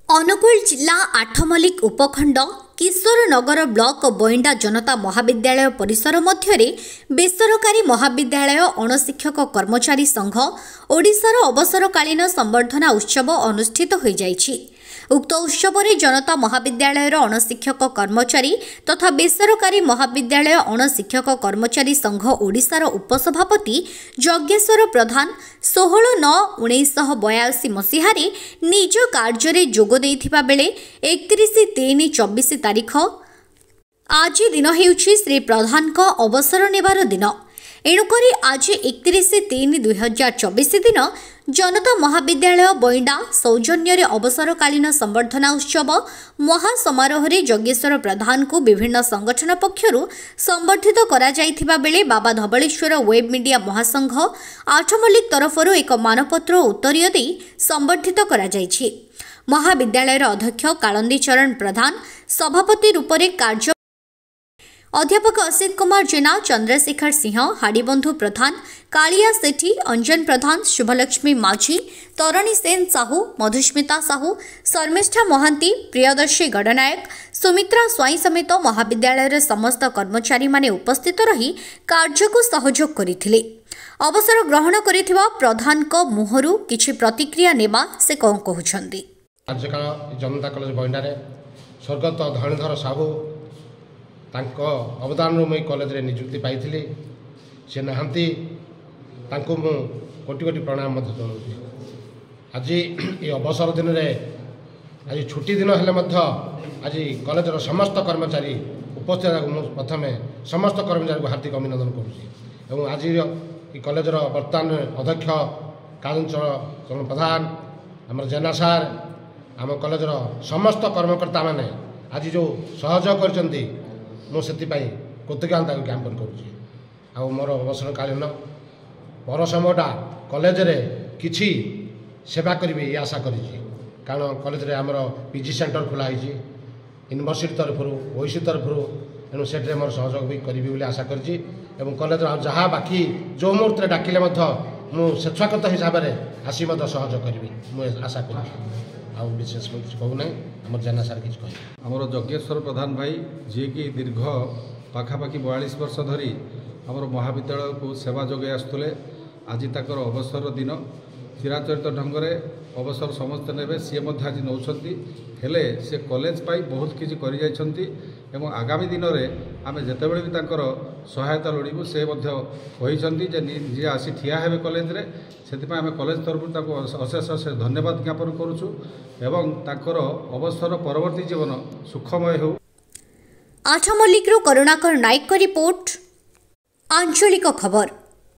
अनुगुल जिला आठमल्लिक उपखंड किशोरनगर ब्लॉक बइंडा जनता महाविद्यालय परिसर मध्य बेसरकारी महाविद्यालय अणशिक्षक कर्मचारी संघ ओडिशार अवसरकालीन संबर्धना उत्सव अनुष्ठित हो जाइछि। उक्त उत्सव में जनता महाविद्यालय अणशिक्षक कर्मचारी तथा बेसरकारी महाविद्यालय अणशिक्षक कर्मचारी संघ ओडिशार उपसभापति यज्ञेश्वर प्रधान 16/9/1982 मसीहारे निज कार्य जोग देइथिबा बेले 31/3/24 तारीख आज दिन हेउछि श्री प्रधान को अवसर नेबार दिन। एणुकरी आज 31/3/2024 दिन जनता महाविद्यालय बइंडा सौजन्य अवसरकालीन संबर्धना उत्सव महासमारोह यज्ञेश्वर प्रधान को विभिन्न संगठन पक्षरु संबर्धित करा जाइथिबा बेले बाबा धवलेश्वर वेब मीडिया महासंघ आठमल्लिक तरफरु एक मानपत्र उत्तरीय दे संबर्धित करा जाइछि। महाविद्यालय अध्यक्ष कालंदी चरण प्रधान सभापति रूप में कार्य अध्यापक असित कुमार जेना चंद्रशेखर सिंह हाड़ीबंधु प्रधान कालिया सेठी अंजन प्रधान शुभलक्ष्मी माझी तरणी सेन साहू मधुस्मिता साहू शर्मिष्ठा महांती प्रियदर्शी गणनायक सुमित्रा स्वाई समेत महाविद्यालय समस्त कर्मचारी माने उपस्थित रही कार्य को सहयोग करथिले। अवसर ग्रहण करिथिबा प्रधान को मुहरु किछि प्रतिक्रिया नेबा से कौन कहउछंती। आजकाल जनता कॉलेज बइंडा रे स्वर्गत धरणीधर साहू तांको अवदान मुई कॉलेज रे नियुक्ति पाई से नहांती तांको मु कोटि कोटि प्रणाम जनाऊँ। आज ये अवसर दिन रे आज छुट्टी दिन हेले आज कॉलेज रो समस्त कर्मचारी उपस्थित मु प्रथम समस्त कर्मचारी को हार्दिक अभिनंदन करुँच। आज ये कॉलेज रो वर्तमान अध्यक्ष कालंदी चरण प्रधान आम जेना सार आम कॉलेज रो समस्त कर्मकर्ता माने आज जो सहयोग करचंती मुझे कृतज्ञता ज्ञापन करुँची। मोर अवसरकालीन पर समयटा कॉलेज रे किछि सेवा करी आशा करी कारण कॉलेज रे आमर पीजी सेंटर खोलाई यूनिवर्सिटी तरफ ओईसी तरफ एणु से मोर सहयोग भी करी बोली आशा करी। कॉलेज जहाँ बाकी जो मुहूर्त डाकिले मु स्वेच्छाकृत हिसाब से आसी सहयोग करी मुझे आशा करी। विशेष कहूना आम जेना सार कि आमर यज्ञेश्वर प्रधान भाई जी की दीर्घ पाखापाखि 42 वर्ष धरी आमर महाविद्यालय को सेवा जोगे आसुले। आज ताकर अवसर दिन चिराचरित ढंग से अवसर समस्त ने सी आज नौ से कॉलेज पाई बहुत किसी कर आगामी दिन में आम जिते भी ताकर सहायता लोड़ू से जे आसी ठिया हे कॉलेज रे से आम कॉलेज तरफ अशेष अशेष धन्यवाद ज्ञापन करुचु एवं ताकर अवसर परवर्ती जीवन सुखमय हो। आठमल्लिक करुणाकर नायक रिपोर्ट आंचलिक खबर।